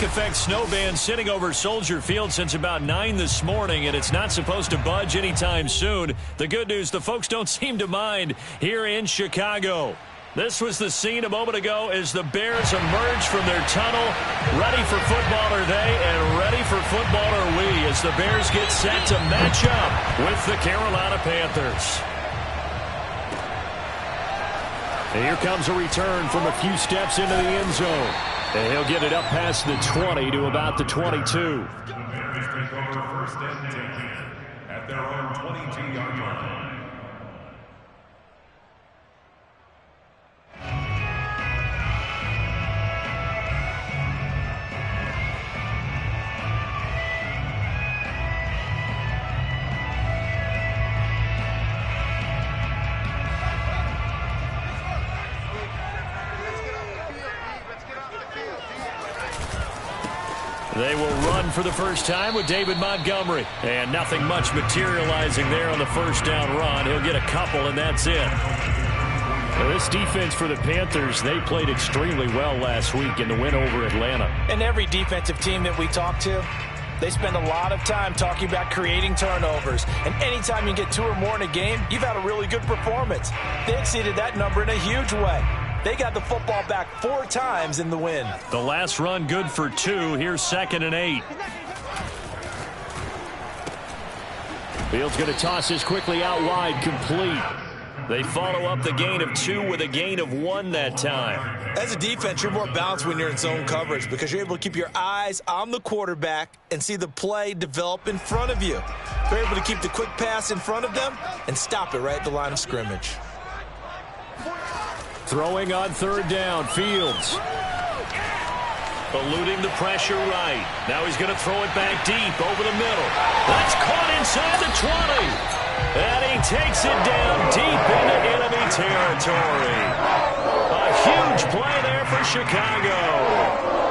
lake-effect snow band sitting over Soldier Field since about 9 this morning, and it's not supposed to budge anytime soon. The good news, the folks don't seem to mind here in Chicago. This was the scene a moment ago as the Bears emerge from their tunnel. Ready for football are they, and ready for football are we as the Bears get set to match up with the Carolina Panthers. And here comes a return from a few steps into the end zone. And he'll get it up past the 20 to about the 22. Bears take over first and 10 at their own 22-yard line. They will run for the first time with David Montgomery. And nothing much materializing there on the first down run. He'll get a couple, and that's it. Well, this defense for the Panthers, they played extremely well last week in the win over Atlanta. And every defensive team that we talk to, they spend a lot of time talking about creating turnovers. And anytime you get 2 or more in a game, you've had a really good performance. They exceeded that number in a huge way. They got the football back 4 times in the win. The last run good for 2. Here's 2nd and 8. Fields going to toss this quickly out wide, complete. They follow up the gain of 2 with a gain of 1 that time. As a defense, you're more balanced when you're in zone coverage because you're able to keep your eyes on the quarterback and see the play develop in front of you. They're able to keep the quick pass in front of them and stop it right at the line of scrimmage. Throwing on 3rd down, Fields. Eluding the pressure right. Now he's going to throw it back deep over the middle. That's caught inside the 20. And he takes it down deep into enemy territory. A huge play there for Chicago.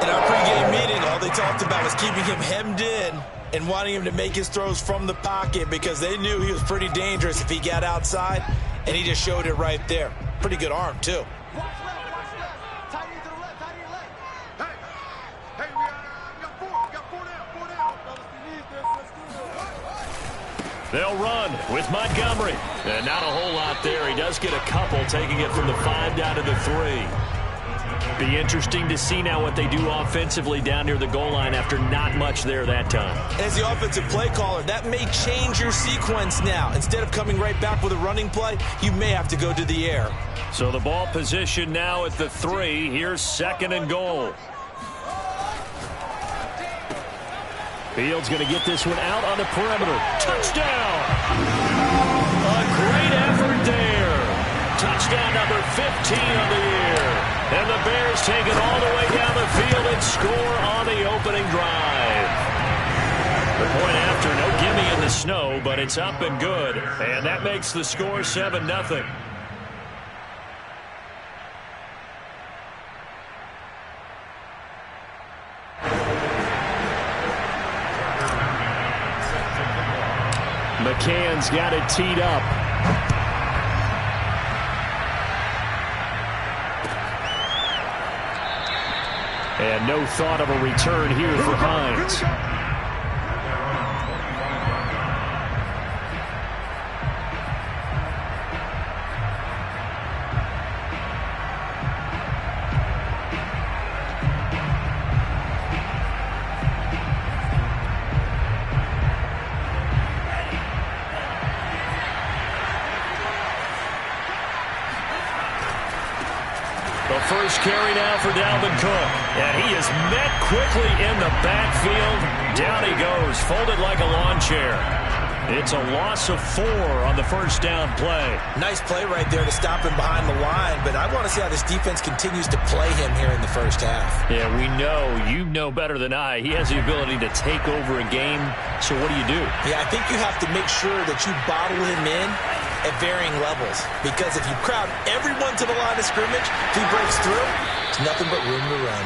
In our pregame meeting, all they talked about was keeping him hemmed in and wanting him to make his throws from the pocket because they knew he was pretty dangerous if he got outside, and he just showed it right there. Pretty good arm, too. They'll run with Montgomery. And not a whole lot there. He does get a couple, taking it from the 5 down to the 3. Be interesting to see now what they do offensively down near the goal line after not much there that time. As the offensive play caller, that may change your sequence now. Instead of coming right back with a running play, you may have to go to the air. So the ball position now at the 3. Here's 2nd and goal. Fields going to get this one out on the perimeter. Touchdown! A great effort there. Touchdown number 15 on the year. And the Bears take it all the way down the field and score on the opening drive. The point after, no gimme in the snow, but it's up and good. And that makes the score 7-0. McCann's got it teed up. And no thought of a return here for Hines. First carry now for Dalvin Cook. And he is met quickly in the backfield. Down he goes, folded like a lawn chair. It's a loss of 4 on the first down play. Nice play right there to stop him behind the line, but I want to see how this defense continues to play him here in the first half. Yeah, we know, you know better than I, he has the ability to take over a game. So what do? Yeah, I think you have to make sure that you bottle him in at varying levels, because if you crowd everyone to the line of scrimmage, if he breaks through, it's nothing but room to run.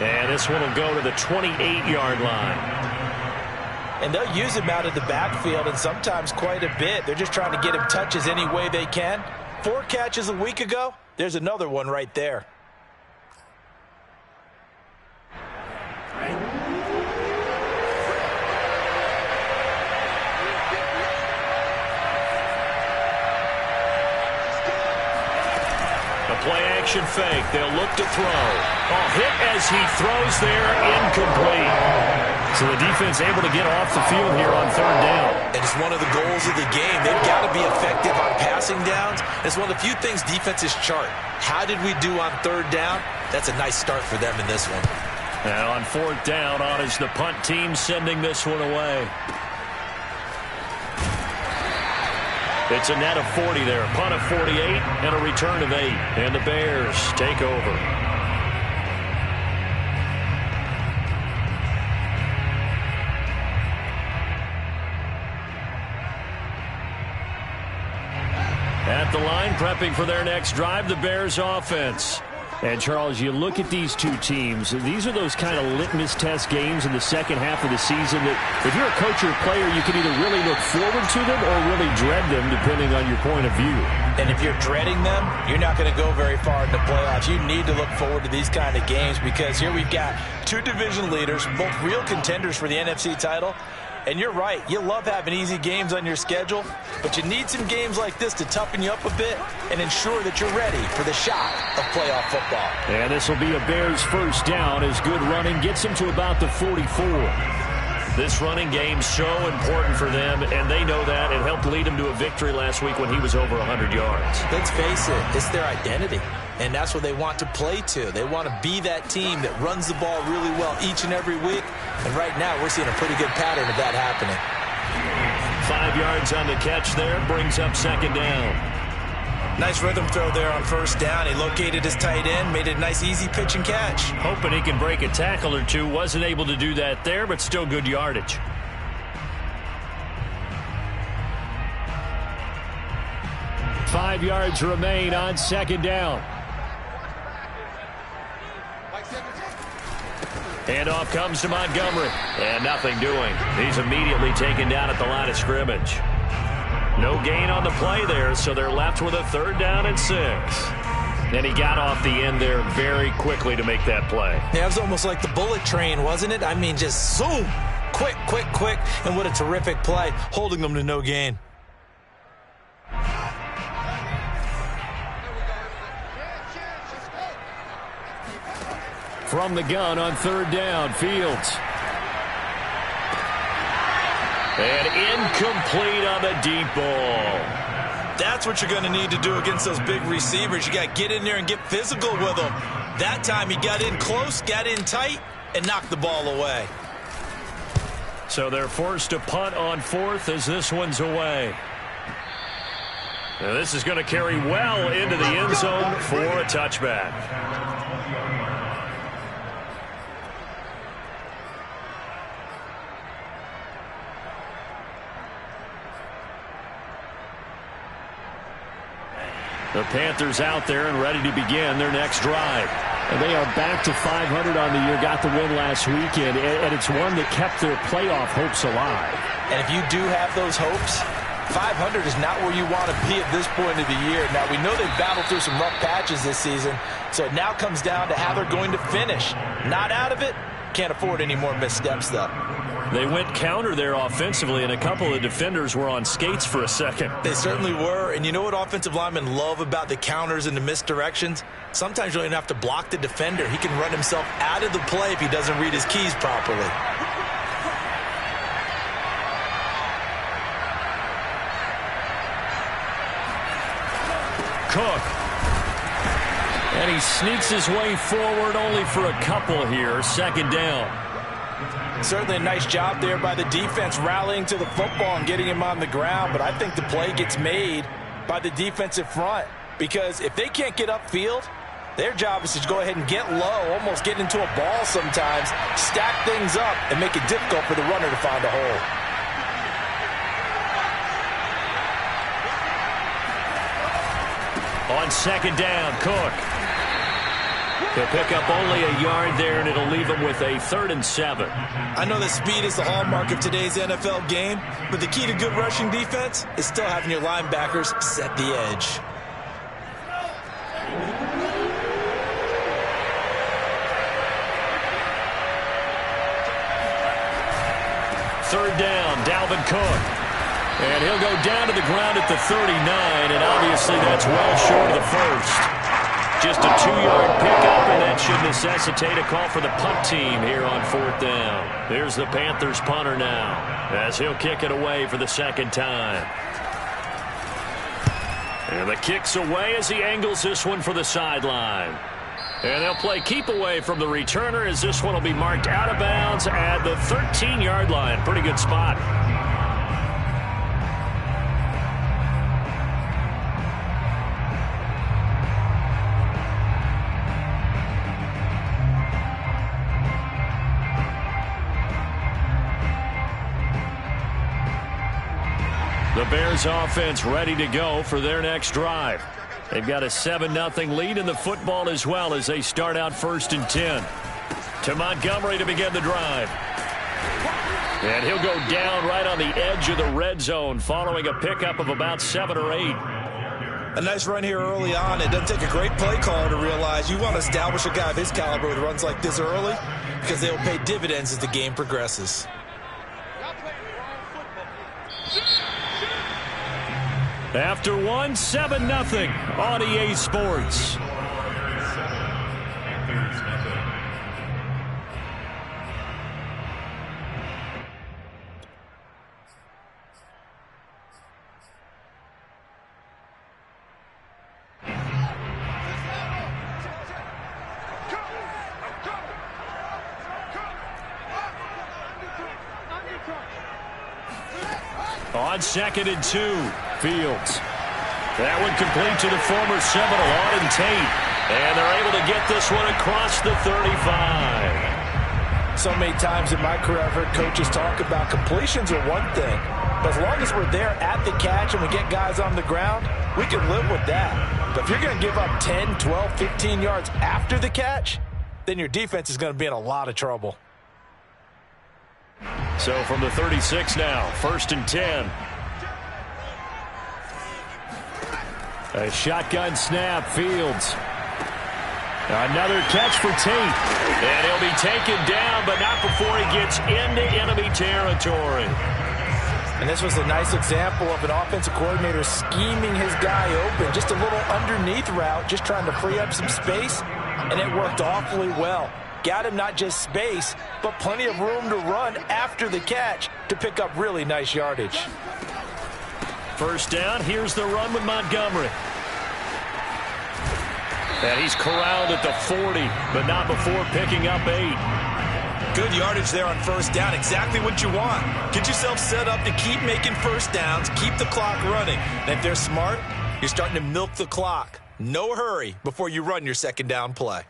And this one will go to the 28-yard line. And they'll use him out of the backfield, and sometimes quite a bit. They're just trying to get him touches any way they can. 4 catches a week ago, there's another one right there. Play-action fake. They'll look to throw. Oh, hit as he throws there, incomplete. So the defense able to get off the field here on third down. And it's one of the goals of the game. They've got to be effective on passing downs. It's one of the few things defenses chart. How did we do on third down? That's a nice start for them in this one. And on fourth down, on is the punt team sending this one away. It's a net of 40 there. Punt of 48 and a return of 8. And the Bears take over. At the line, prepping for their next drive, the Bears offense. And, Charles, you look at these two teams, these are those kind of litmus test games in the second half of the season that if you're a coach or a player, you can either really look forward to them or really dread them, depending on your point of view. And if you're dreading them, you're not going to go very far in the playoffs. You need to look forward to these kind of games because here we've got two division leaders, both real contenders for the NFC title. And you're right, you love having easy games on your schedule, but you need some games like this to toughen you up a bit and ensure that you're ready for the shock of playoff football. And this will be a Bears first down as good running gets them to about the 44. This running game's so important for them, and they know that. It helped lead them to a victory last week when he was over 100 yards. Let's face it, it's their identity, and that's what they want to play to. They want to be that team that runs the ball really well each and every week, and right now we're seeing a pretty good pattern of that happening. 5 yards on the catch there, brings up second down. Nice rhythm throw there on first down. He located his tight end, made it a nice easy pitch and catch. Hoping he can break a tackle or two. Wasn't able to do that there, but still good yardage. Five yards remain on second down. Handoff comes to Montgomery. And nothing doing. He's immediately taken down at the line of scrimmage. No gain on the play there, so they're left with a third down and 6. And he got off the end there very quickly to make that play. Yeah, it was almost like the bullet train, wasn't it? I mean, just zoom. Quick, quick, quick. And what a terrific play, holding them to no gain. From the gun on third down, Fields. And incomplete on the deep ball. That's what you're going to need to do against those big receivers. You got to get in there and get physical with them. That time he got in close, got in tight, and knocked the ball away. So they're forced to punt on fourth as this one's away. Now this is going to carry well into the end zone for a touchback. The Panthers out there and ready to begin their next drive. And they are back to 500 on the year, got the win last weekend, and it's one that kept their playoff hopes alive. And if you do have those hopes, 500 is not where you want to be at this point of the year. Now, we know they've battled through some rough patches this season, so it now comes down to how they're going to finish. Not out of it, can't afford any more missteps, though. They went counter there offensively, and a couple of defenders were on skates for a second. They certainly were, and you know what offensive linemen love about the counters and the misdirections? Sometimes you don't even have to block the defender. He can run himself out of the play if he doesn't read his keys properly. Cook. And he sneaks his way forward only for a couple here. Second down. Certainly a nice job there by the defense rallying to the football and getting him on the ground, but I think the play gets made by the defensive front because if they can't get upfield, their job is to go ahead and get low, almost get into a ball sometimes, stack things up, and make it difficult for the runner to find a hole. On second down, Cook. He'll pick up only a yard there, and it'll leave him with a 3rd and 7. I know that speed is the hallmark of today's NFL game, but the key to good rushing defense is still having your linebackers set the edge. Third down, Dalvin Cook. And he'll go down to the ground at the 39, and obviously that's well short of the first. Just a 2-yard pickup, and that should necessitate a call for the punt team here on 4th down. There's the Panthers punter now, as he'll kick it away for the second time. And the kick's away as he angles this one for the sideline. And they'll play keep away from the returner as this one will be marked out of bounds at the 13-yard line. Pretty good spot. The Bears offense ready to go for their next drive. They've got a 7-0 lead in the football as well as they start out 1st and 10. To Montgomery to begin the drive. And he'll go down right on the edge of the red zone following a pickup of about 7 or 8. A nice run here early on. It doesn't take a great play caller to realize you want to establish a guy of his caliber with runs like this early because they will pay dividends as the game progresses. After 7-0 on EA Sports. On 2nd and 2, Fields. That one complete to the former Seminole, Auden Tate. And they're able to get this one across the 35. So many times in my career I've heard coaches talk about completions are one thing. But as long as we're there at the catch and we get guys on the ground, we can live with that. But if you're going to give up 10, 12, 15 yards after the catch, then your defense is going to be in a lot of trouble. So from the 36 now, 1st and 10. A shotgun snap, Fields. Another catch for Tate. And he'll be taken down, but not before he gets into enemy territory. And this was a nice example of an offensive coordinator scheming his guy open. Just a little underneath route, just trying to free up some space. And it worked awfully well. Got him not just space, but plenty of room to run after the catch to pick up really nice yardage. 1st down, here's the run with Montgomery. And he's corralled at the 40, but not before picking up 8. Good yardage there on 1st down, exactly what you want. Get yourself set up to keep making 1st downs, keep the clock running. And if they're smart, you're starting to milk the clock. No hurry before you run your 2nd down play.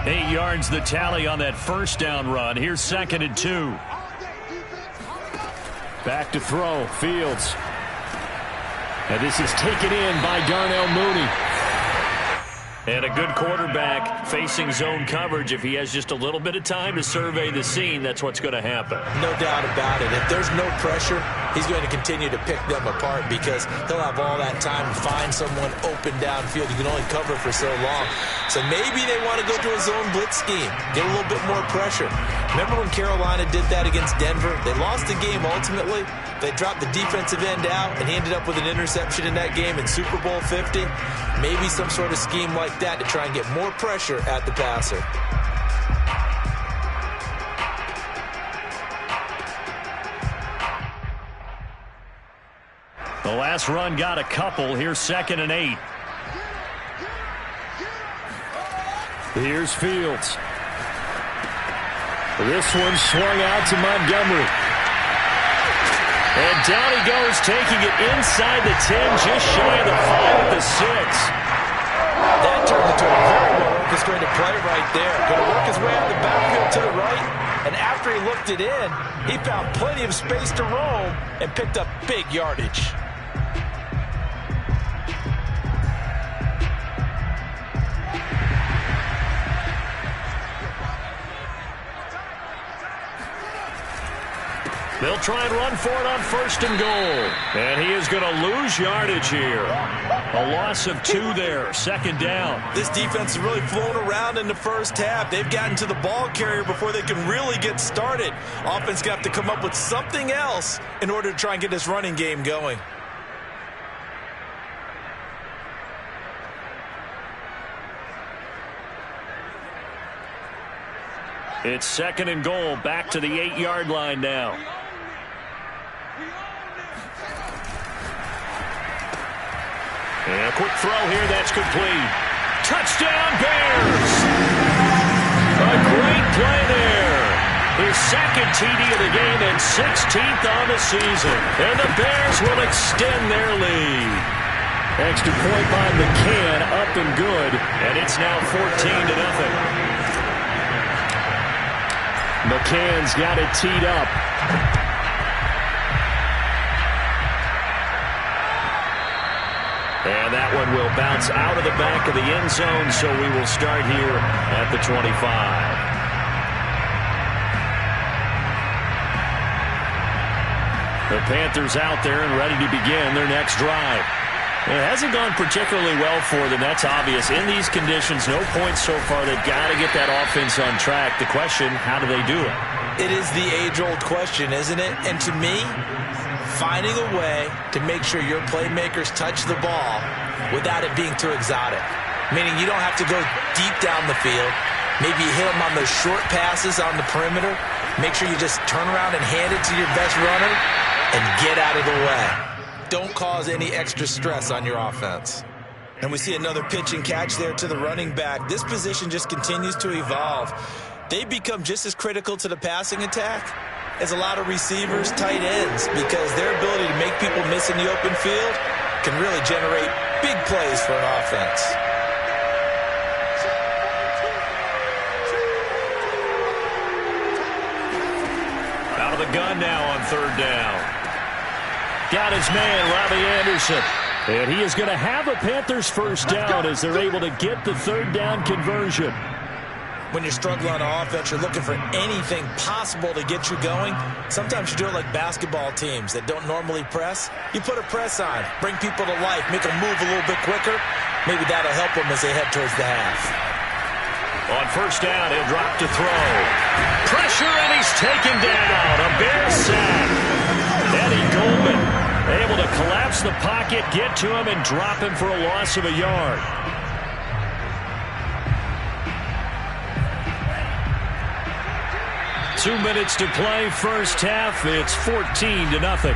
8 yards the tally on that 1st down run. Here's 2nd and 2. Back to throw, Fields. And this is taken in by Darnell Mooney. And a good quarterback facing zone coverage. If he has just a little bit of time to survey the scene, that's what's going to happen. No doubt about it. If there's no pressure, he's going to continue to pick them apart because he'll have all that time to find someone open downfield. You can only cover for so long. So maybe they want to go to a zone blitz scheme, get a little bit more pressure. Remember when Carolina did that against Denver? They lost the game ultimately. They dropped the defensive end out, and he ended up with an interception in that game in Super Bowl 50. Maybe some sort of scheme like that to try and get more pressure at the passer. The last run got a couple. Here's 2nd and 8. Here's Fields. This one swung out to Montgomery. And down he goes, taking it inside the 10, just shy of the 5 at the 6. That turned into a very well-orchestrated play right there. Going to work his way out the backfield to the right, and after he looked it in, he found plenty of space to roam and picked up big yardage. They'll try and run for it on 1st and goal. And he is going to lose yardage here. A loss of 2 there, second down. This defense is really flown around in the first half. They've gotten to the ball carrier before they can really get started. Offense got to come up with something else in order to try and get this running game going. It's second and goal, back to the 8-yard line now. And a quick throw here, that's complete. Touchdown, Bears! A great play there. His second TD of the game and 16th on the season. And the Bears will extend their lead. Extra point by McCann, up and good. And it's now 14-0. McCann's got it teed up. And that one will bounce out of the back of the end zone, so we will start here at the 25. The Panthers out there and ready to begin their next drive. It hasn't gone particularly well for them. That's obvious. In these conditions, no points so far. They've got to get that offense on track. The question, how do they do it? It is the age-old question, isn't it? And to me, finding a way to make sure your playmakers touch the ball without it being too exotic. Meaning you don't have to go deep down the field. Maybe you hit them on those short passes on the perimeter. Make sure you just turn around and hand it to your best runner and get out of the way. Don't cause any extra stress on your offense. And we see another pitch and catch there to the running back. This position just continues to evolve. They become just as critical to the passing attack as a lot of receivers, tight ends, because their ability to make people miss in the open field can really generate big plays for an offense. Out of the gun now on third down. Got his man, Robbie Anderson. And he is going to have a Panthers first down as they're able to get the third down conversion. When you're struggling on offense, you're looking for anything possible to get you going. Sometimes you do it like basketball teams that don't normally press. You put a press on, bring people to life, make them move a little bit quicker. Maybe that'll help them as they head towards the half. On first down, he'll drop to throw. Pressure, and he's taken down. A Bear sack. Eddie Goldman able to collapse the pocket, get to him, and drop him for a loss of a yard. Two minutes to play, first half. It's 14-0.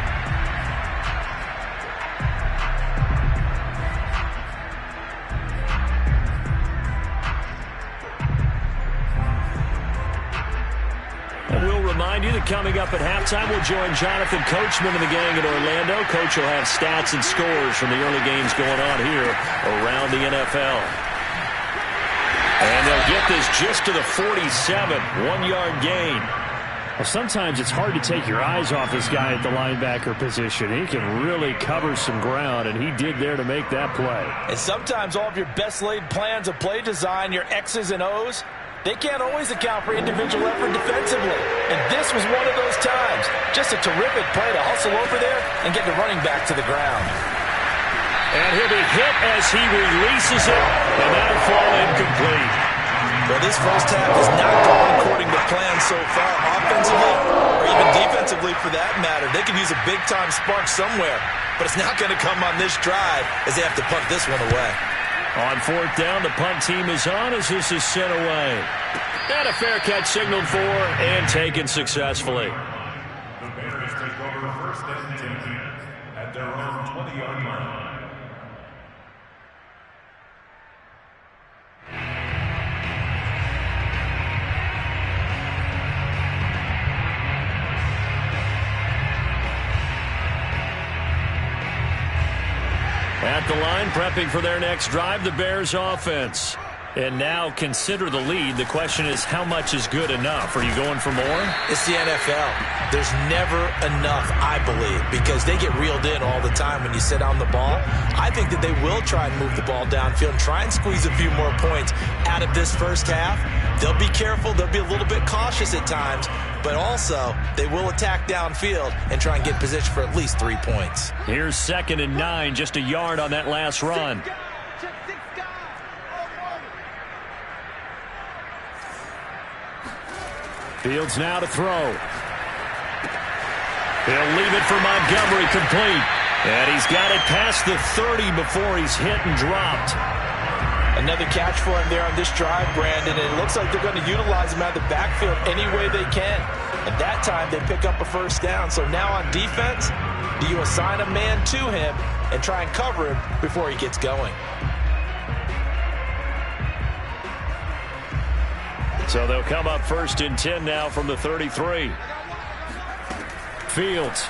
We'll remind you that coming up at halftime, we'll join Jonathan Coachman and the gang in Orlando. Coach will have stats and scores from the early games going on here around the NFL. And they'll get this just to the 47, 1-yard gain. Well, sometimes it's hard to take your eyes off this guy at the linebacker position. He can really cover some ground, and he did there to make that play. And sometimes all of your best laid plans of play design, your X's and O's, they can't always account for individual effort defensively. And this was one of those times. Just a terrific play to hustle over there and get the running back to the ground. And he'll be hit as he releases it, and that'll fall incomplete. Well, this first half has not gone according to plan so far, offensively or even defensively for that matter. They can use a big-time spark somewhere, but it's not going to come on this drive as they have to punt this one away. On fourth down, the punt team is on as this is sent away. And a fair catch signaled for and taken successfully. The Bears take over first and 10 at their own 20-yard line. At the line, prepping for their next drive, the Bears offense. And now consider the lead. The question is, how much is good enough? Are you going for more? It's the NFL. There's never enough, I believe, because they get reeled in all the time when you sit on the ball. I think that they will try and move the ball downfield and try and squeeze a few more points out of this first half. They'll be careful. They'll be a little bit cautious at times, but also they will attack downfield and try and get position for at least 3 points. Here's 2nd and 9, just a yard on that last run. Fields now to throw. He'll leave it for Montgomery, complete. And he's got it past the 30 before he's hit and dropped. Another catch for him there on this drive, Brandon. And it looks like they're going to utilize him out of the backfield any way they can. And that time they pick up a first down. So now on defense, do you assign a man to him and try and cover him before he gets going? So they'll come up 1st and 10 now from the 33. Fields.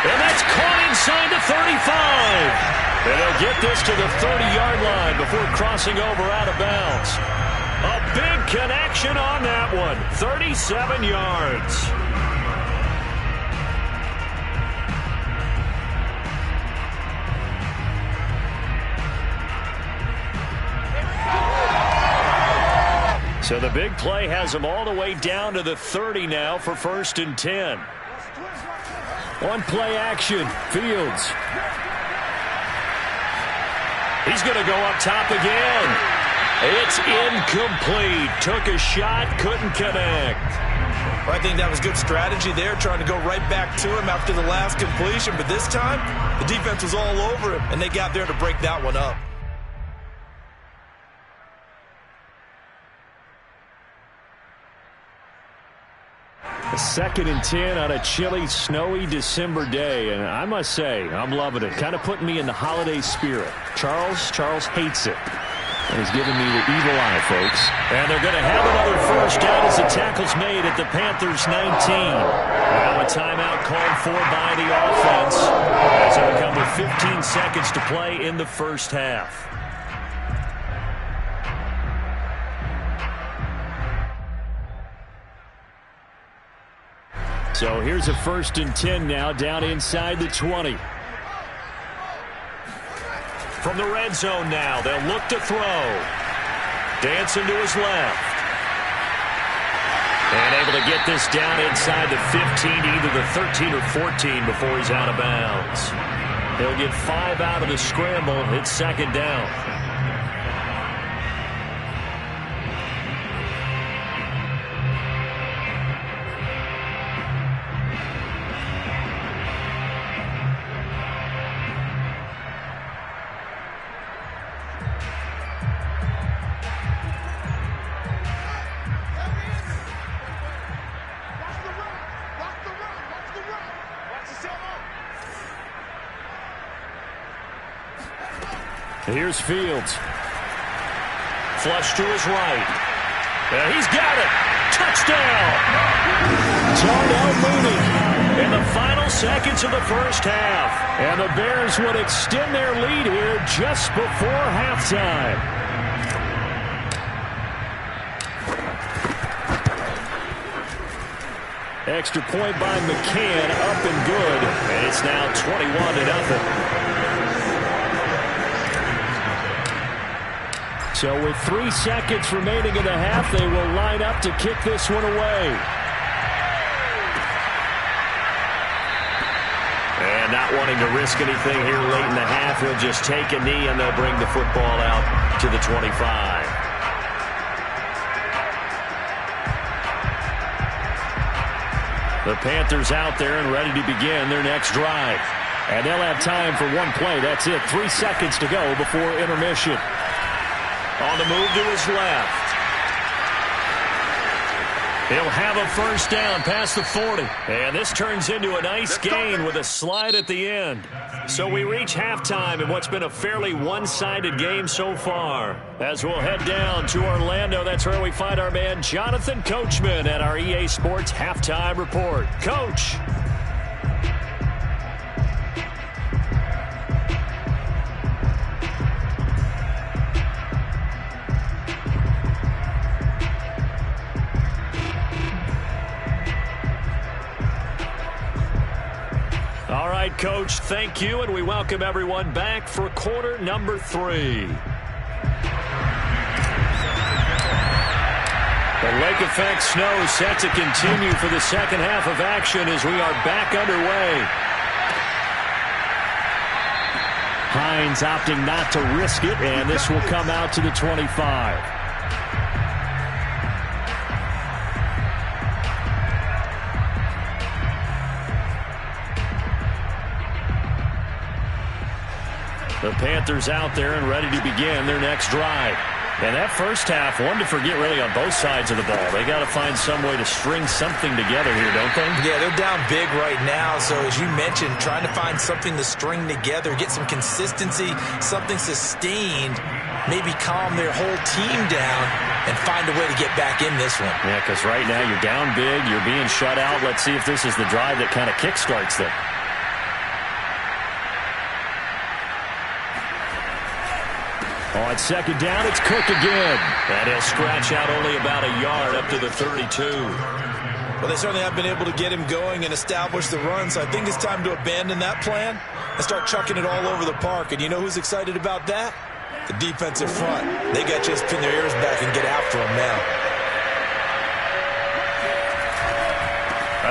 And that's caught inside the 35. And they'll get this to the 30-yard line before crossing over out of bounds. A big connection on that one. 37 yards. So the big play has them all the way down to the 30 now for 1st and 10. On play action, Fields. He's going to go up top again. It's incomplete. Took a shot, couldn't connect. Well, I think that was good strategy there, trying to go right back to him after the last completion. But this time, the defense was all over him, and they got there to break that one up. A 2nd and 10 on a chilly, snowy December day. And I must say, I'm loving it. Kind of putting me in the holiday spirit. Charles hates it. And he's giving me the evil eye, folks. And they're going to have another first down as the tackle's made at the Panthers' 19. Now a timeout called for by the offense as they come with 15 seconds to play in the first half. So here's a 1st and 10 now down inside the 20. From the red zone now, they'll look to throw. Dancing to his left. And able to get this down inside the 15, either the 13 or 14 before he's out of bounds. He'll get 5 out of the scramble. It's 2nd down. Here's Fields. Flush to his right. He's got it. Touchdown. Darnell Mooney in the final seconds of the first half. And the Bears would extend their lead here just before halftime. Extra point by McCann, up and good. And it's now 21-0. So with 3 seconds remaining in the half, they will line up to kick this one away. And not wanting to risk anything here late in the half, he'll just take a knee and they'll bring the football out to the 25. The Panthers out there and ready to begin their next drive. And they'll have time for one play. That's it. 3 seconds to go before intermission. On the move to his left. He'll have a first down past the 40. And this turns into a nice gain with a slide at the end. So we reach halftime in what's been a fairly one-sided game so far. As we'll head down to Orlando, that's where we find our man Jonathan Coachman at our EA Sports Halftime Report. Coach. All right, Coach, thank you, and we welcome everyone back for quarter number 3. The lake effect snow set to continue for the second half of action as we are back underway. Hines opting not to risk it, and this will come out to the 25. The Panthers out there and ready to begin their next drive. And that first half, one to forget really on both sides of the ball. They got to find some way to string something together here, don't they? Yeah, they're down big right now. So as you mentioned, trying to find something to string together, get some consistency, something sustained, maybe calm their whole team down and find a way to get back in this one. Yeah, because right now you're down big, you're being shut out. Let's see if this is the drive that kind of kickstarts them. On second down, it's Cook again. And he'll scratch out only about a yard up to the 32. Well, they certainly have been able to get him going and establish the run, so I think it's time to abandon that plan and start chucking it all over the park. And you know who's excited about that? The defensive front. They got to just pin their ears back and get after him now.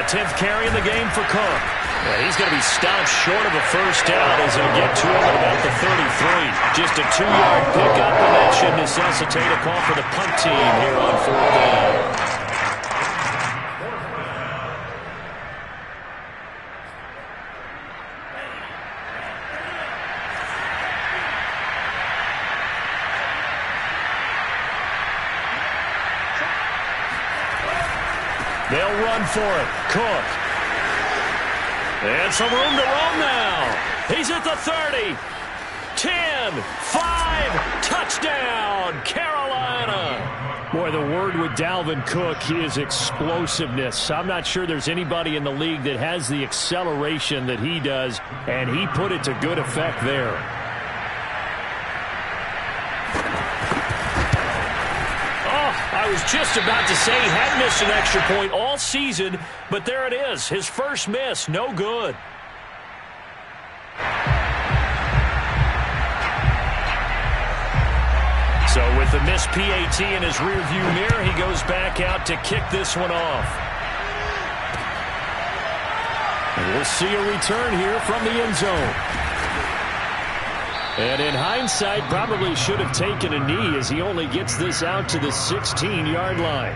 A 10th carry in the game for Cook. And he's going to be stopped short of a first down as he'll get to him at about the 33. Just a 2-yard pickup, and that should necessitate a call for the punt team here on fourth down. They'll run for it. Cook. And some room to roam now. He's at the 30. 10, 5, touchdown, Carolina. Boy, the word with Dalvin Cook is explosiveness. I'm not sure there's anybody in the league that has the acceleration that he does, and he put it to good effect there. I was just about to say he hadn't missed an extra point all season, but there it is. His first miss, no good. So with the missed PAT in his rearview mirror, he goes back out to kick this one off. And we'll see a return here from the end zone. And in hindsight, probably should have taken a knee as he only gets this out to the 16-yard line.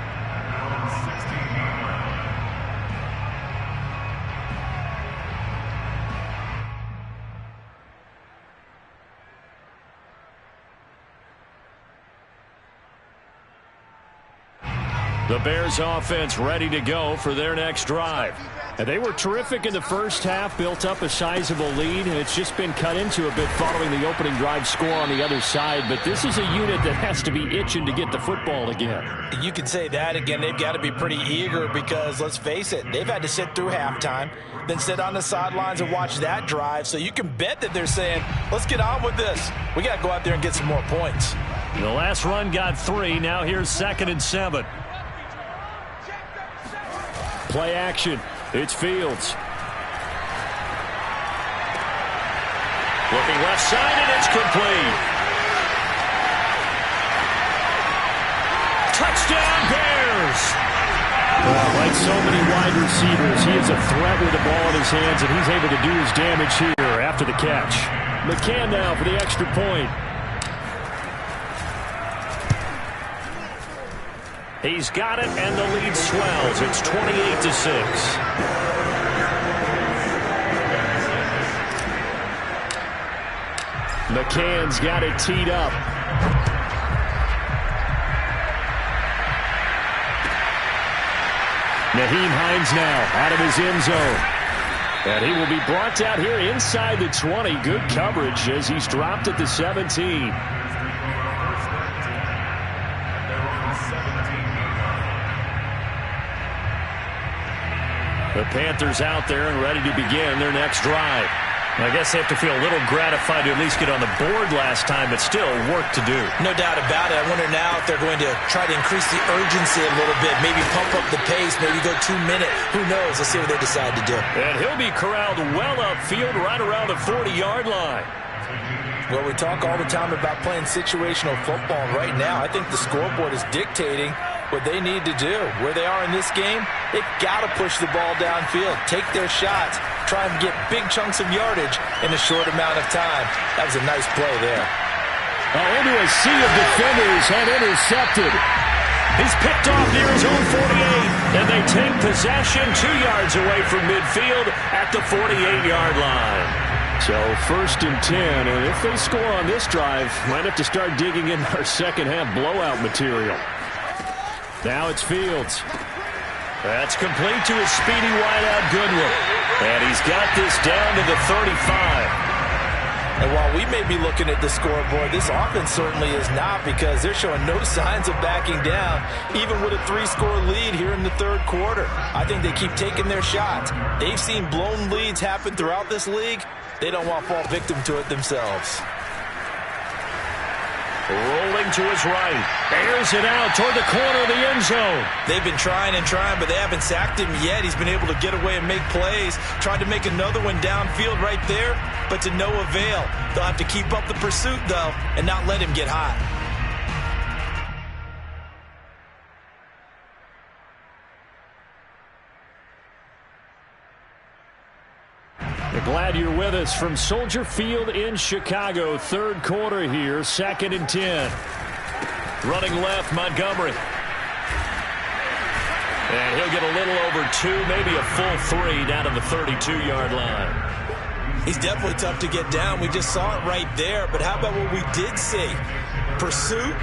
The Bears offense ready to go for their next drive. And they were terrific in the first half, built up a sizable lead, and it's just been cut into a bit following the opening drive score on the other side. But this is a unit that has to be itching to get the football again. You can say that again. They've got to be pretty eager because, let's face it, they've had to sit through halftime, then sit on the sidelines and watch that drive. So you can bet that they're saying, let's get on with this. We got to go out there and get some more points. The last run got 3. Now here's 2nd and 7. Play action. It's Fields. Looking left side, and it's complete. Touchdown, Bears! Like so many wide receivers, he is a threat with the ball in his hands, and he's able to do his damage here after the catch. McCann now for the extra point. He's got it, and the lead swells. It's 28-6. McCann's got it teed up. Nyheim Hines now out of his end zone. And he will be brought out here inside the 20. Good coverage as he's dropped at the 17. The Panthers out there and ready to begin their next drive. I guess they have to feel a little gratified to at least get on the board last time, but still work to do. No doubt about it. I wonder now if they're going to try to increase the urgency a little bit, maybe pump up the pace, maybe go 2 minutes. Who knows? Let's see what they decide to do. And he'll be corralled well upfield right around the 40-yard line. Well, we talk all the time about playing situational football, and right now I think the scoreboard is dictating what they need to do. Where they are in this game, they've got to push the ball downfield, take their shots, try and get big chunks of yardage in a short amount of time. That was a nice play there. Into a sea of defenders and intercepted. He's picked off near his own 48, and they take possession 2 yards away from midfield at the 48-yard line. So 1st and 10, and if they score on this drive, might have to start digging in our second-half blowout material. Now it's Fields. That's complete to his speedy wideout Goodwin. And he's got this down to the 35. And while we may be looking at the scoreboard, this offense certainly is not, because they're showing no signs of backing down, even with a 3-score lead here in the third quarter. I think they keep taking their shots. They've seen blown leads happen throughout this league. They don't want to fall victim to it themselves. Rolling to his right. Airs it out toward the corner of the end zone. They've been trying and trying, but they haven't sacked him yet. He's been able to get away and make plays. Tried to make another one downfield right there, but to no avail. They'll have to keep up the pursuit, though, and not let him get hot. We're glad you're with us from Soldier Field in Chicago. Third quarter here, 2nd and 10. Running left, Montgomery. And he'll get a little over 2, maybe a full 3 down to the 32-yard line. He's definitely tough to get down. We just saw it right there. But how about what we did see? Pursuit,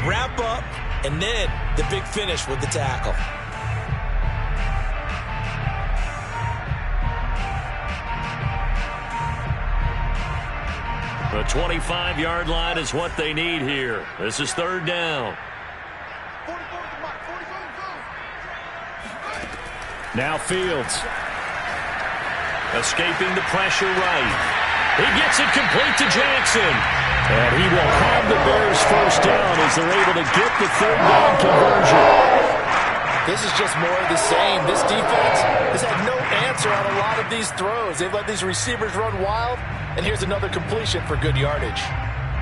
wrap up, and then the big finish with the tackle. The 25-yard line is what they need here. This is 3rd down. Now Fields. Escaping the pressure right. He gets it complete to Jackson. And he will have the Bears first down as they're able to get the 3rd down conversion. This is just more of the same. This defense has had no answer on a lot of these throws. They've let these receivers run wild, and here's another completion for good yardage.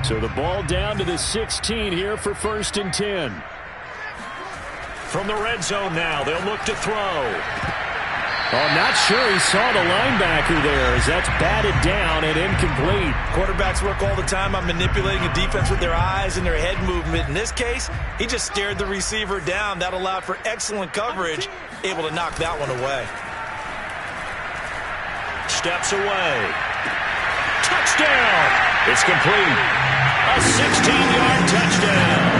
So the ball down to the 16 here for 1st and 10. From the red zone now, they'll look to throw. I'm not sure he saw the linebacker there as that's batted down and incomplete. Quarterbacks work all the time on manipulating a defense with their eyes and their head movement. In this case, he just stared the receiver down. That allowed for excellent coverage, able to knock that one away. Steps away. Touchdown! It's complete. A 16-yard touchdown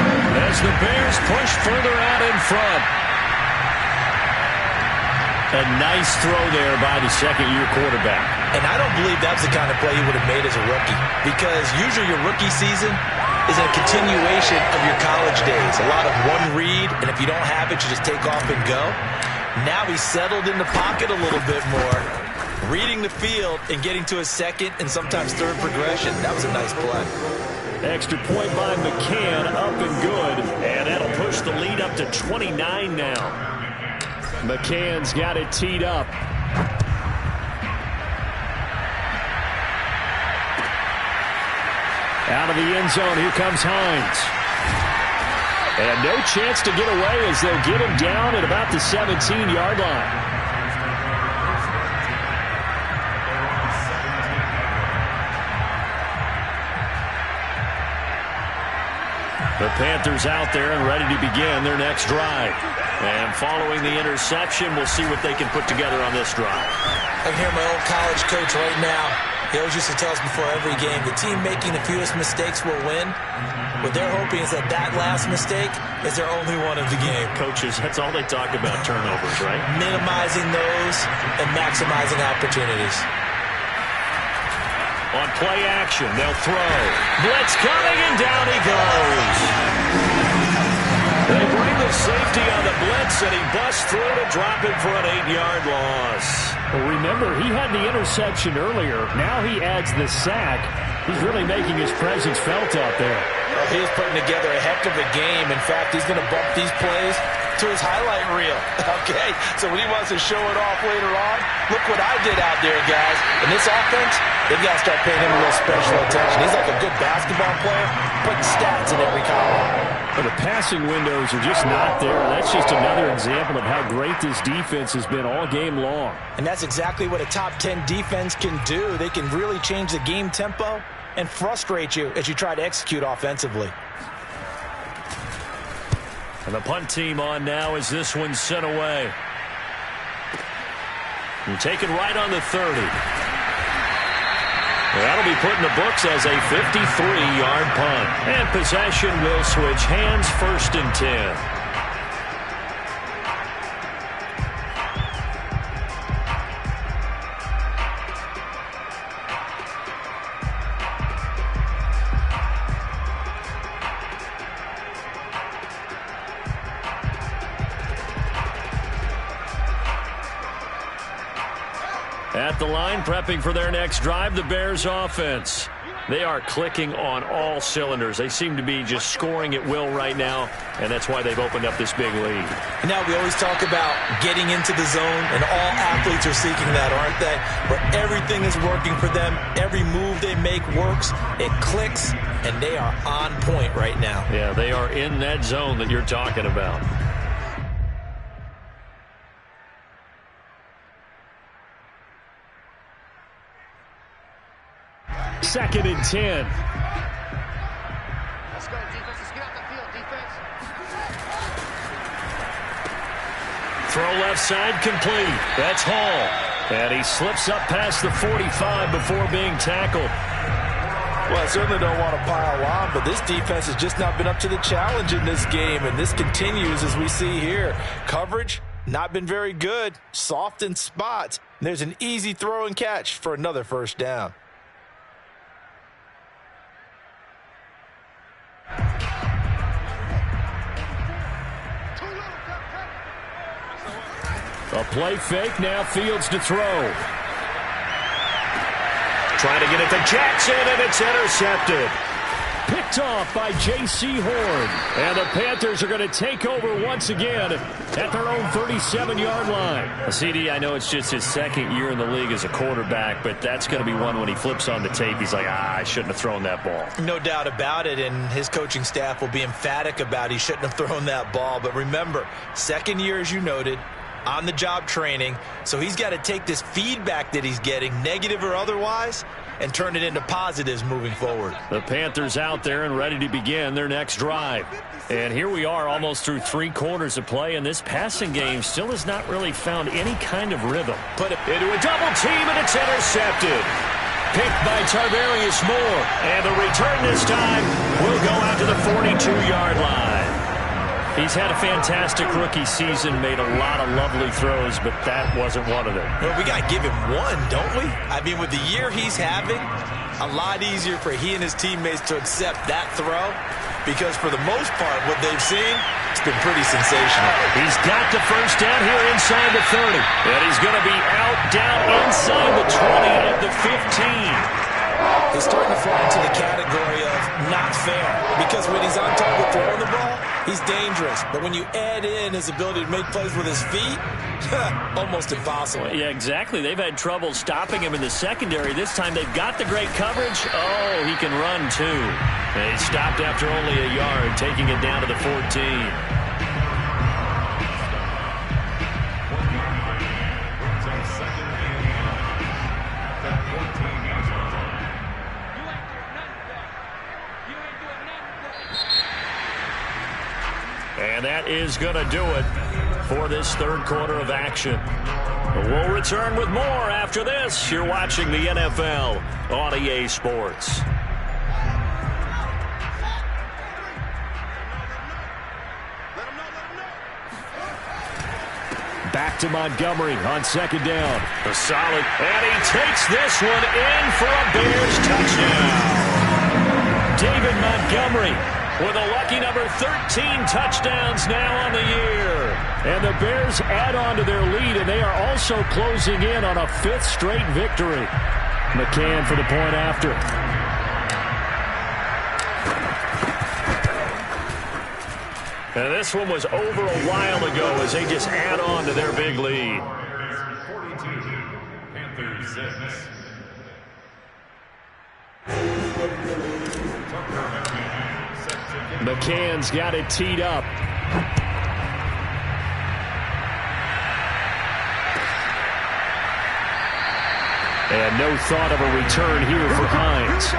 as the Bears push further out in front. A nice throw there by the second-year quarterback. And I don't believe that's the kind of play he would have made as a rookie, because usually your rookie season is a continuation of your college days. A lot of one read, and if you don't have it, you just take off and go. Now he's settled in the pocket a little bit more, reading the field and getting to his second and sometimes third progression. That was a nice play. Extra point by McCann, up and good. And that'll push the lead up to 29 now. McCann's got it teed up. Out of the end zone, here comes Hines. And no chance to get away as they'll get him down at about the 17-yard line. The Panthers out there and ready to begin their next drive. And following the interception, we'll see what they can put together on this drive. I can hear my old college coach right now. He always used to tell us before every game, the team making the fewest mistakes will win. What they're hoping is that last mistake is their only one of the game. Coaches, that's all they talk about, turnovers, right? Minimizing those and maximizing opportunities. On play action, they'll throw. Blitz coming, and down he goes. They bring the safety on the blitz, and he busts through to drop it for an 8-yard loss. Well, remember, he had the interception earlier. Now he adds the sack. He's really making his presence felt out there. Well, he's putting together a heck of a game. In fact, he's going to bump these plays to his highlight reel. Okay, so when he wants to show it off later on, look what I did out there, guys. In this offense, they've got to start paying him a little special attention. He's like a good basketball player, putting stats in every column. Well, the passing windows are just not there. That's just another example of how great this defense has been all game long. And that's exactly what a top 10 defense can do. They can really change the game tempo and frustrate you as you try to execute offensively. And the punt team on now as this one's sent away. And taken right on the 30. That'll be put in the books as a 53-yard punt. And possession will switch hands, 1st and 10. At the line, prepping for their next drive, the Bears offense. They are clicking on all cylinders. They seem to be just scoring at will right now, and that's why they've opened up this big lead. Now, we always talk about getting into the zone, and all athletes are seeking that, aren't they? Where everything is working for them. Every move they make works. It clicks, and they are on point right now. Yeah, they are in that zone that you're talking about. Second and 10. Let's go, defense. Let's get out the field, defense. Throw left side complete. That's Hall. And he slips up past the 45 before being tackled. Well, I certainly don't want to pile on, but this defense has just not been up to the challenge in this game, and this continues as we see here. Coverage, not been very good. Soft in spots. There's an easy throw and catch for another 1st down. A play fake, now Fields to throw. Trying to get it to Jackson, and it's intercepted. Picked off by J.C. Horn. And the Panthers are going to take over once again at their own 37-yard line. CD, I know it's just his 2nd year in the league as a quarterback, but that's going to be one when he flips on the tape. He's like, I shouldn't have thrown that ball. No doubt about it, and his coaching staff will be emphatic about he shouldn't have thrown that ball. But remember, 2nd year, as you noted, on-the-job training, so he's got to take this feedback that he's getting, negative or otherwise, and turn it into positives moving forward. The Panthers out there and ready to begin their next drive. And here we are almost through 3 quarters of play, and this passing game still has not really found any kind of rhythm. Put it into a double team, and it's intercepted. Picked by Tarvarius Moore. And the return this time will go out to the 42-yard line. He's had a fantastic rookie season, made a lot of lovely throws, but that wasn't one of them. Well, we got to give him one, don't we? I mean, with the year he's having, a lot easier for he and his teammates to accept that throw, because for the most part, what they've seen, it's been pretty sensational. He's got the 1st down here inside the 30, and he's going to be out down inside the 20 at the 15. He's starting to fall into the category of not fair, because when he's on target throwing the ball, he's dangerous. But when you add in his ability to make plays with his feet, almost impossible. Well, yeah, exactly. They've had trouble stopping him in the secondary. This time they've got the great coverage. Oh, he can run too. And he stopped after only a yard, taking it down to the 14. And that is going to do it for this 3rd quarter of action. We'll return with more after this. You're watching the NFL on EA Sports. Back to Montgomery on 2nd down. A solid, and he takes this one in for a Bears touchdown. David Montgomery with a lucky number 13 touchdowns now on the year. And the Bears add on to their lead, and they are also closing in on a 5th straight victory. McCann for the point after. And this one was over a while ago as they just add on to their big lead. 42, Panthers 6. McCann's got it teed up. And no thought of a return here for Hines.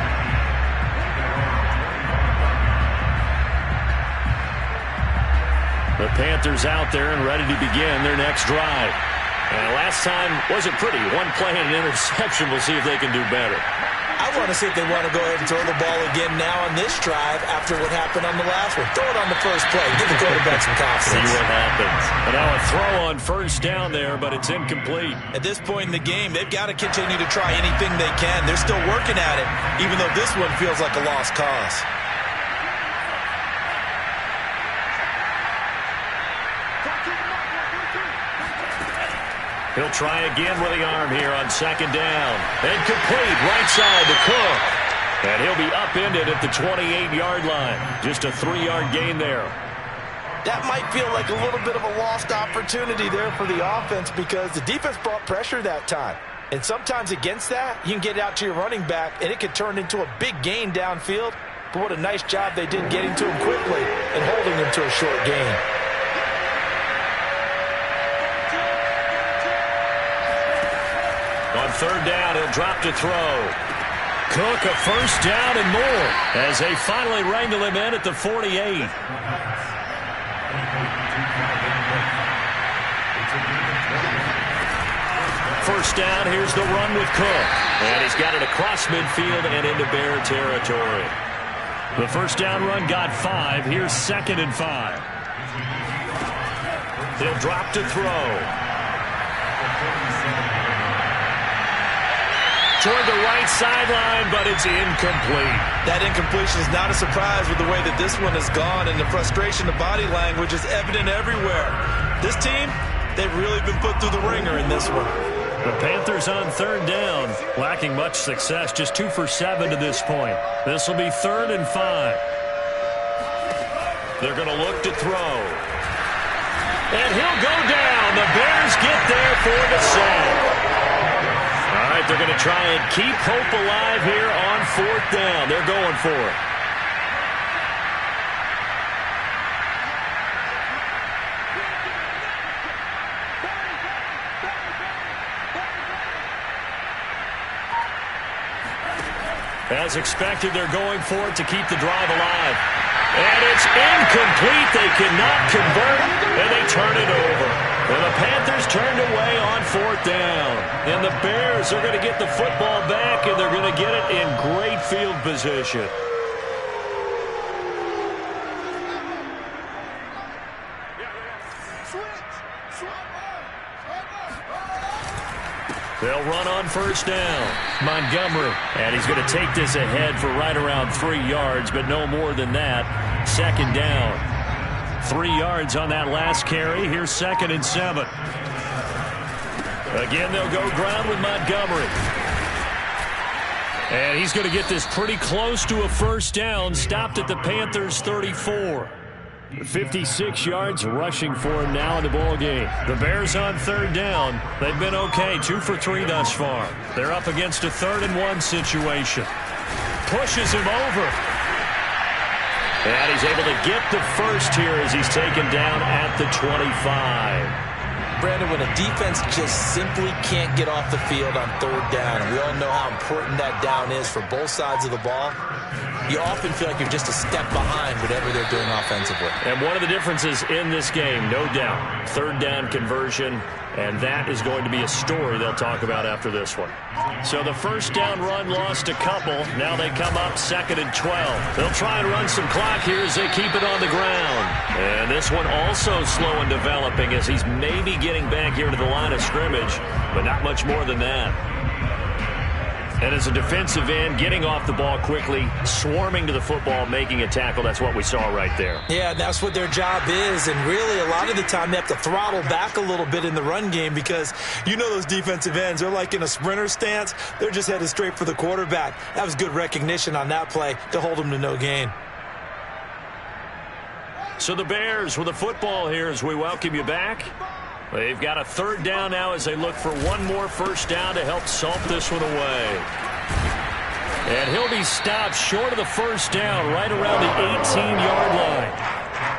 The Panthers out there and ready to begin their next drive. And last time wasn't pretty. One play and an interception. We'll see if they can do better. I want to see if they want to go ahead and throw the ball again now on this drive after what happened on the last one. Throw it on the first play. Give the quarterback some confidence. See what happens. And now a throw on first down there, but it's incomplete. At this point in the game, they've got to continue to try anything they can. They're still working at it, even though this one feels like a lost cause. He'll try again with the arm here on second down. And complete right side to Cook. And he'll be upended at the 28-yard line. Just a 3-yard gain there. That might feel like a little bit of a lost opportunity there for the offense because the defense brought pressure that time. And sometimes against that, you can get out to your running back, and it could turn into a big gain downfield. But what a nice job they did getting to him quickly and holding him to a short gain. On third down, he'll drop to throw. Cook a first down and more as they finally wrangle him in at the 48. First down, here's the run with Cook. And he's got it across midfield and into Bear territory. The first down run got 5. Here's 2nd and 5. He'll drop to throw. Toward the right sideline, but it's incomplete. That incompletion is not a surprise with the way that this one has gone, and the frustration of body language is evident everywhere. This team, they've really been put through the ringer in this one. The Panthers on third down, lacking much success, just 2 for 7 to this point. This will be 3rd and 5. They're going to look to throw. And he'll go down. The Bears get there for the sack. All right, they're going to try and keep hope alive here on 4th down. They're going for it. As expected, they're going for it to keep the drive alive. And it's incomplete. They cannot convert, and they turn it over. And the Panthers turned away on 4th down. And the Bears are going to get the football back, and they're going to get it in great field position. They'll run on first down. Montgomery. And he's going to take this ahead for right around 3 yards, but no more than that. 2nd down. 3 yards on that last carry. Here's 2nd and 7. Again, they'll go ground with Montgomery. And he's going to get this pretty close to a first down. Stopped at the Panthers' 34. 56 yards rushing for him now in the ball game. The Bears on third down. They've been okay. 2 for 3 thus far. They're up against a 3rd and 1 situation. Pushes him over. And he's able to get the first here as he's taken down at the 25. Brandon, when a defense just simply can't get off the field on third down, and we all know how important that down is for both sides of the ball, you often feel like you're just a step behind whatever they're doing offensively. And one of the differences in this game, no doubt, third down conversion, and that is going to be a story they'll talk about after this one. So the first down run lost a couple. Now they come up 2nd and 12. They'll try and run some clock here as they keep it on the ground. And this one also slow and developing as he's maybe getting back here to the line of scrimmage, but not much more than that. And as a defensive end, getting off the ball quickly, swarming to the football, making a tackle, that's what we saw right there. Yeah, that's what their job is. And really, a lot of the time, they have to throttle back a little bit in the run game because you know those defensive ends, they're like in a sprinter stance. They're just headed straight for the quarterback. That was good recognition on that play to hold them to no gain. So the Bears with the football here as we welcome you back. They've got a third down now as they look for one more first down to help salt this one away. And he'll be stopped short of the first down right around the 18-yard line.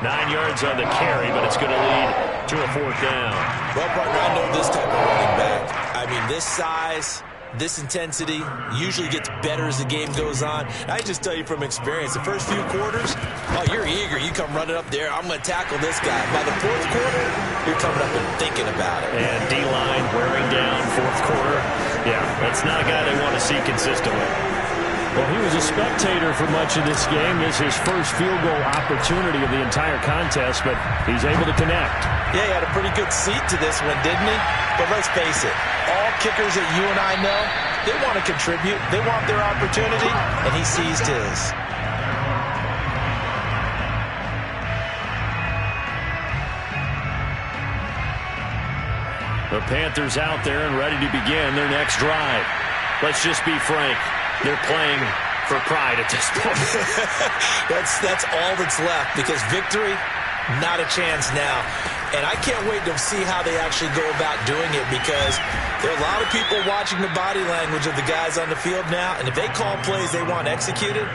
9 yards on the carry, but it's going to lead to a fourth down. Well, partner, I know this type of running back. I mean, this size, this intensity usually gets better as the game goes on. I just tell you from experience, the first few quarters, oh, you're eager. You come running up there. I'm going to tackle this guy. By the fourth quarter, you're coming up and thinking about it. And D-line wearing down fourth quarter. Yeah, that's not a guy they want to see consistently. Well, he was a spectator for much of this game. This is his first field goal opportunity of the entire contest, but he's able to connect. Yeah, he had a pretty good seat to this one, didn't he? But let's face it, all kickers that you and I know, they want to contribute. They want their opportunity, and he seized his. The Panthers out there and ready to begin their next drive. Let's just be frank. They're playing for pride at this point. That's all that's left, because victory, not a chance now. And I can't wait to see how they actually go about doing it, because there are a lot of people watching the body language of the guys on the field now, and if they call plays they want executed,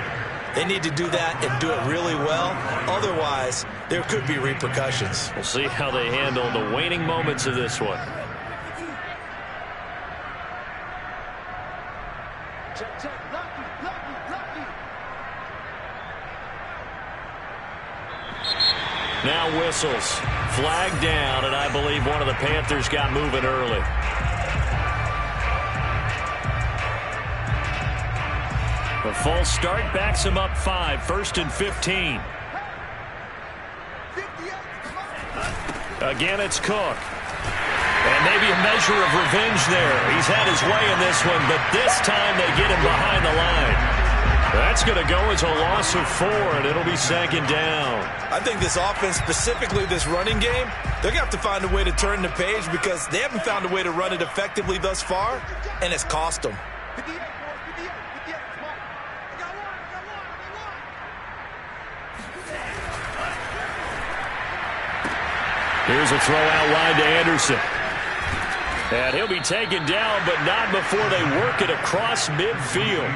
they need to do that and do it really well. Otherwise, there could be repercussions. We'll see how they handle the waning moments of this one. Now whistles. Flag down, and I believe one of the Panthers got moving early. The false start backs him up 5, 1st and 15. Again, it's Cook. And maybe a measure of revenge there. He's had his way in this one, but this time they get him behind the line. That's going to go as a loss of 4, and it'll be 2nd down. I think this offense, specifically this running game, they're going to have to find a way to turn the page, because they haven't found a way to run it effectively thus far, and it's cost them. Here's a throw out wide to Anderson. And he'll be taken down, but not before they work it across midfield.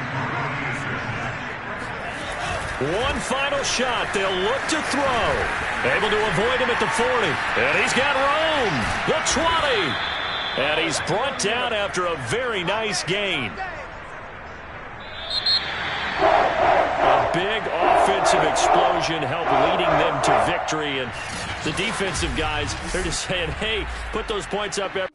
One final shot. They'll look to throw. Able to avoid him at the 40. And he's got room. The 20. And he's brought down after a very nice gain. A big offensive explosion helped leading them to victory. And the defensive guys, they're just saying, hey, put those points up every